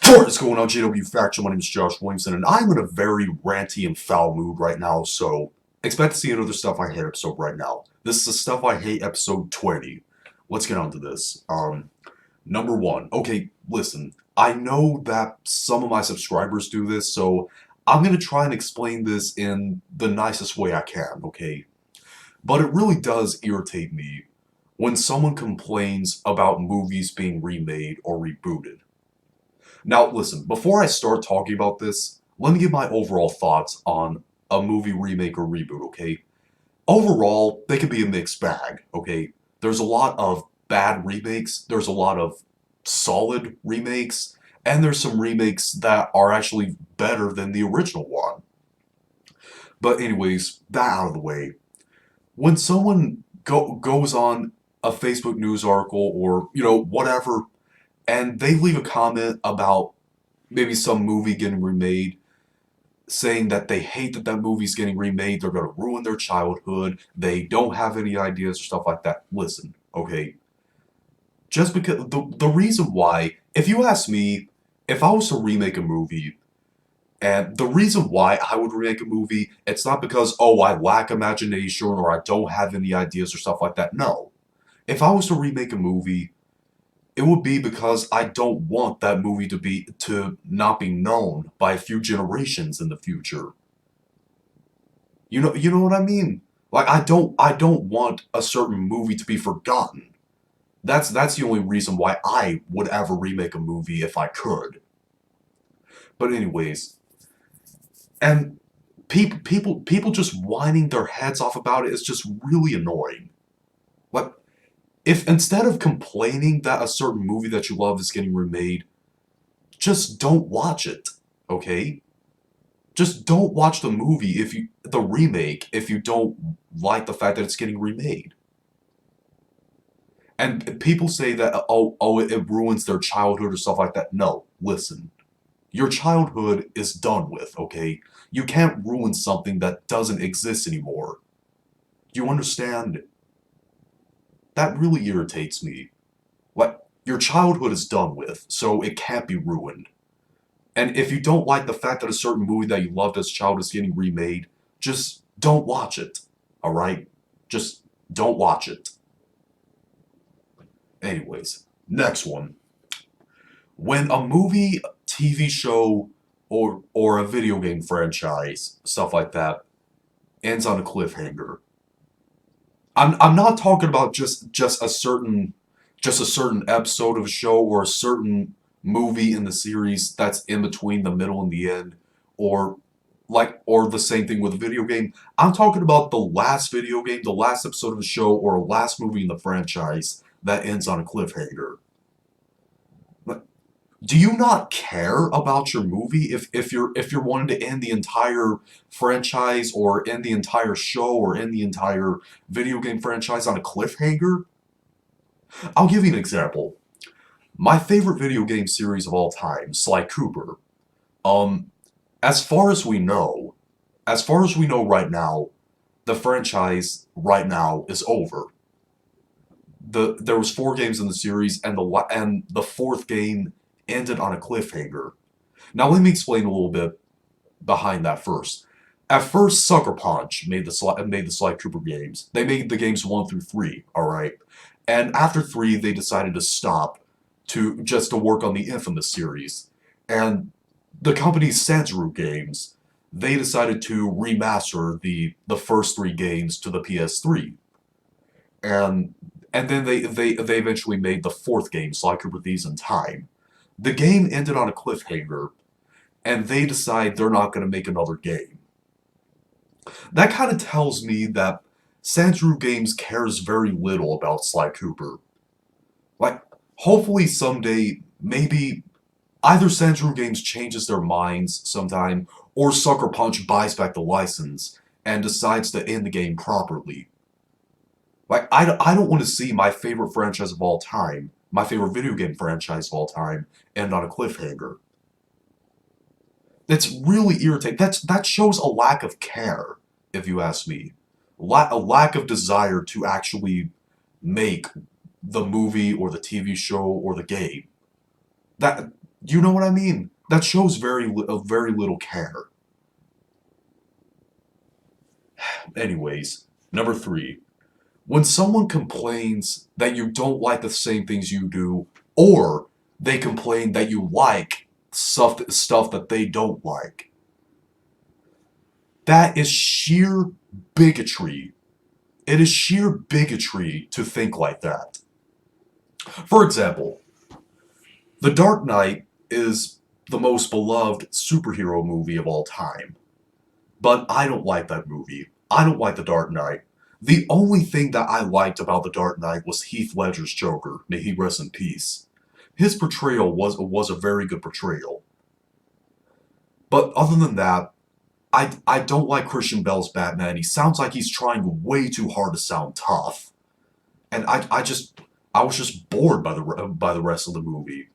What is going on, JW Faction? My name is Josh Williamson, and I'm in a very ranty and foul mood right now, so expect to see another Stuff I Hate episode right now. This is the Stuff I Hate episode 20. Let's get on to this. Number one. Okay, listen, I know that some of my subscribers do this, so I'm going to try and explain this in the nicest way I can, okay? But it really does irritate me when someone complains about movies being remade or rebooted. Now, listen, before I start talking about this, let me give my overall thoughts on a movie remake or reboot, okay? Overall, they can be a mixed bag, okay? There's a lot of bad remakes, there's a lot of solid remakes, and there's some remakes that are actually better than the original one. But anyways, that out of the way. When someone goes on a Facebook news article or, whatever, and they leave a comment about maybe some movie getting remade, saying that they hate that that movie's getting remade, they're going to ruin their childhood, they don't have any ideas or stuff like that. Listen, okay? Just because, the reason why, if you ask me, if I was to remake a movie, and the reason why I would remake a movie, it's not because, oh, I lack imagination or I don't have any ideas or stuff like that. No. If I was to remake a movie, it would be because I don't want that movie to not be known by a few generations in the future. You know what I mean? Like I don't want a certain movie to be forgotten. That's the only reason why I would ever remake a movie if I could. But anyways, and people just whining their heads off about it is just really annoying. Like, if instead of complaining that a certain movie that you love is getting remade, just don't watch it, okay? Just don't watch the movie the remake if you don't like the fact that it's getting remade. And people say that it ruins their childhood or stuff like that. No, listen. Your childhood is done with, okay? You can't ruin something that doesn't exist anymore. Do you understand? That really irritates me. What? Your childhood is done with, so it can't be ruined. And if you don't like the fact that a certain movie that you loved as a child is getting remade, just don't watch it. Alright? Just don't watch it. Anyways, next one. When a movie, TV show, or a video game franchise, stuff like that, ends on a cliffhanger. I'm not talking about just a certain episode of a show or a certain movie in the series that's in between the middle and the end, or or the same thing with a video game. I'm talking about the last video game, the last episode of the show, or a last movie in the franchise that ends on a cliffhanger. Like, do you not care about your movie if you're wanting to end the entire franchise or end the entire show or end the entire video game franchise on a cliffhanger? I'll give you an example. My favorite video game series of all time, Sly Cooper. Um, as far as we know, as far as we know right now, the franchise right now is over. There was four games in the series, and the fourth game ended on a cliffhanger. Now let me explain a little bit behind that first. At first, Sucker Punch made the Sly Cooper games. They made the games 1 through 3. All right, and after 3, they decided to stop to work on the Infamous series, and the company Sanzaru Games, they decided to remaster the first 3 games to the PS3, and then they eventually made the fourth game, Sly Cooper Thieves in Time. The game ended on a cliffhanger, and they decide they're not going to make another game. That kind of tells me that Sanzaru Games cares very little about Sly Cooper. Like, hopefully someday, maybe either Sanzaru Games changes their minds sometime, or Sucker Punch buys back the license and decides to end the game properly. Like, I don't want to see my favorite franchise of all time, my favorite video game franchise of all time, end on a cliffhanger. It's really irritating. That shows a lack of care, if you ask me. A lack of desire to actually make the movie or the TV show or the game. That You know what I mean? That shows very little care. Anyways, number three, when someone complains that you don't like the same things you do, or they complain that you like stuff that they don't like, that is sheer bigotry. It is sheer bigotry to think like that. For example, The Dark Knight is the most beloved superhero movie of all time. But I don't like that movie. I don't like The Dark Knight. The only thing that I liked about The Dark Knight was Heath Ledger's Joker. May he rest in peace. His portrayal was a very good portrayal. But other than that, I don't like Christian Bale's Batman. He sounds like he's trying way too hard to sound tough, and I was just bored by the rest of the movie.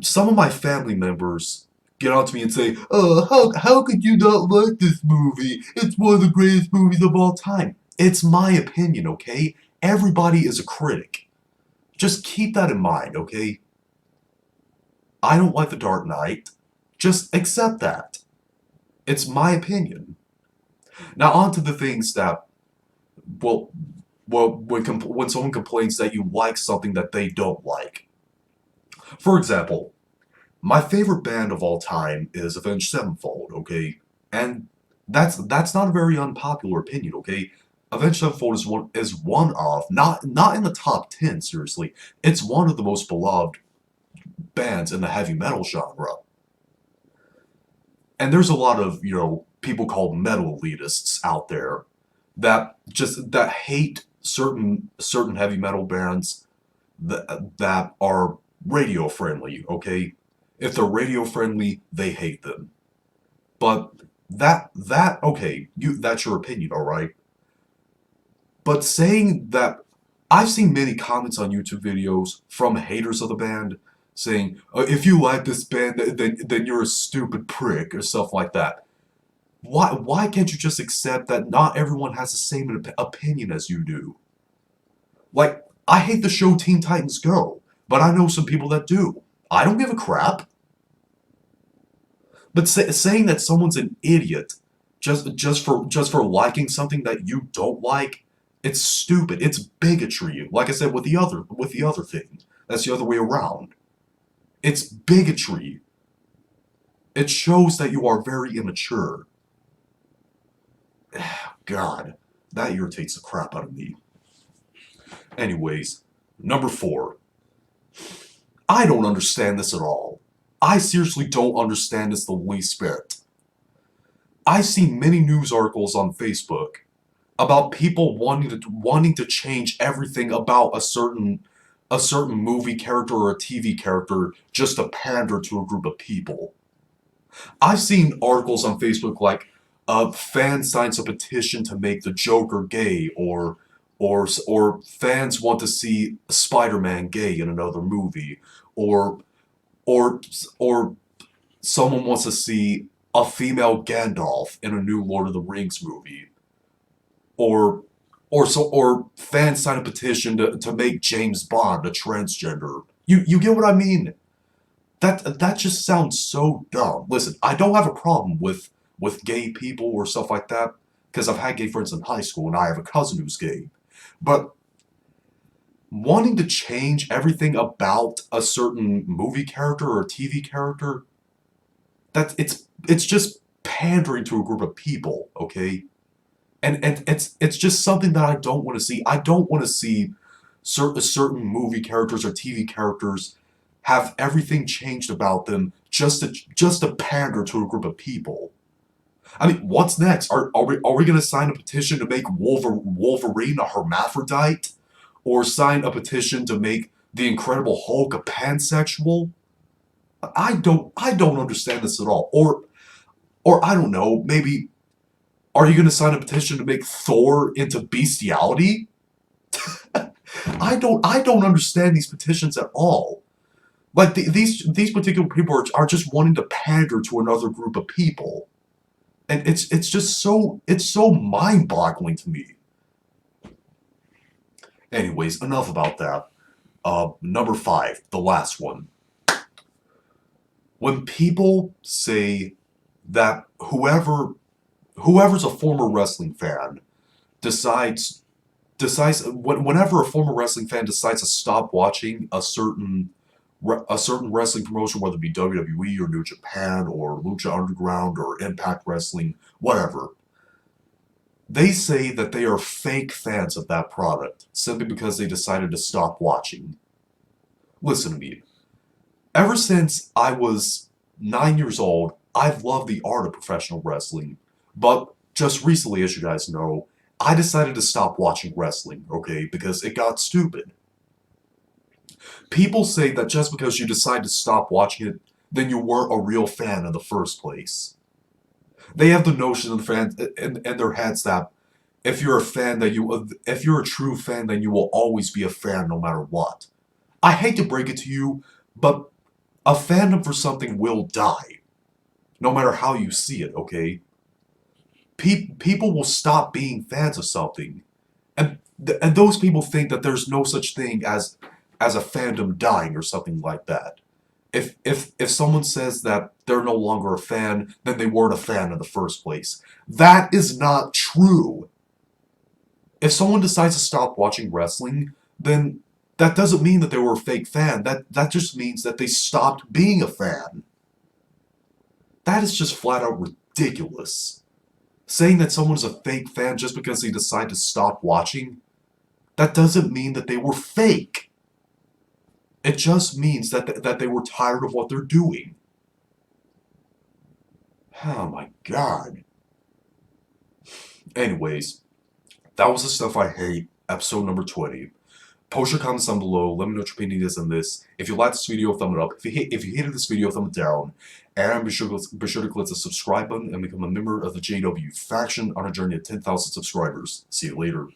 Some of my family members get on to me and say, how could you not like this movie? It's one of the greatest movies of all time. It's my opinion, okay? Everybody is a critic. Just keep that in mind, okay? I don't like The Dark Knight. Just accept that. It's my opinion. Now, on to the things that, well, when someone complains that you like something that they don't like. For example, my favorite band of all time is Avenged Sevenfold, okay? And that's not a very unpopular opinion, okay? Avenged Sevenfold is one of not in the top 10, seriously. It's one of the most beloved bands in the heavy metal genre. And there's a lot of, people called metal elitists out there that hate certain heavy metal bands that are radio friendly, okay? If they're radio friendly, they hate them. But that okay, that's your opinion, all right? But saying that, I've seen many comments on YouTube videos from haters of the band saying, if you like this band, then you're a stupid prick, or stuff like that. Why can't you just accept that not everyone has the same opinion as you do? Like, I hate the show Teen Titans Go, but I know some people that do. I don't give a crap. But saying that someone's an idiot just for liking something that you don't like, it's stupid. It's bigotry. Like I said with the other thing, that's the other way around. It's bigotry. It shows that you are very immature. God, that irritates the crap out of me. Anyways, number four. I don't understand this at all. I seriously don't understand this the least bit. I see many news articles on Facebook about people wanting to change everything about a certain movie character or a TV character just to pander to a group of people. I've seen articles on Facebook like a fan signs a petition to make the Joker gay, or fans want to see Spider-Man gay in another movie, or or or someone wants to see a female Gandalf in a new Lord of the Rings movie, or or fans sign a petition to make James Bond a transgender. You get what I mean? That just sounds so dumb. Listen, I don't have a problem with gay people or stuff like that because I've had gay friends in high school and I have a cousin who's gay. But wanting to change everything about a certain movie character or TV character, it's just pandering to a group of people, okay? And it's just something that I don't want to see. I don't want to see certain movie characters or TV characters have everything changed about them just to pander to a group of people. I mean, what's next? Are we going to sign a petition to make Wolverine a hermaphrodite, or sign a petition to make the Incredible Hulk a pansexual? I don't understand this at all. Or I don't know. Maybe are you going to sign a petition to make Thor into bestiality? I don't understand these petitions at all. Like these particular people are just wanting to pander to another group of people, and it's so mind-boggling to me. Anyways, enough about that. Number 5, the last one. When people say that whoever's a former wrestling fan whenever a former wrestling fan decides to stop watching a certain wrestling promotion, whether it be WWE or New Japan or Lucha Underground or Impact Wrestling, whatever, they say that they are fake fans of that product simply because they decided to stop watching. Listen to me. Ever since I was 9 years old, I've loved the art of professional wrestling. But just recently, as you guys know, I decided to stop watching wrestling, okay, because it got stupid. People say that just because you decide to stop watching it, then you weren't a real fan in the first place. They have the notion in their heads that if you're if you're a true fan, then you will always be a fan no matter what. I hate to break it to you, but a fandom for something will die, no matter how you see it, okay? People will stop being fans of something. And those people think that there's no such thing as a fandom dying or something like that. If someone says that they're no longer a fan, then they weren't a fan in the first place. That is not true. If someone decides to stop watching wrestling, then that doesn't mean that they were a fake fan. That just means that they stopped being a fan. That is just flat out ridiculous. Saying that someone's a fake fan just because they decide to stop watching, that doesn't mean that they were fake. It just means that they were tired of what they're doing. Oh my god. Anyways, that was the stuff I hate, episode number 20. Post your comments down below, let me know what your opinion is on this. If you liked this video, thumb it up. If you hated this video, thumb it down. And be sure to click the subscribe button and become a member of the JW faction on a journey to 10,000 subscribers. See you later.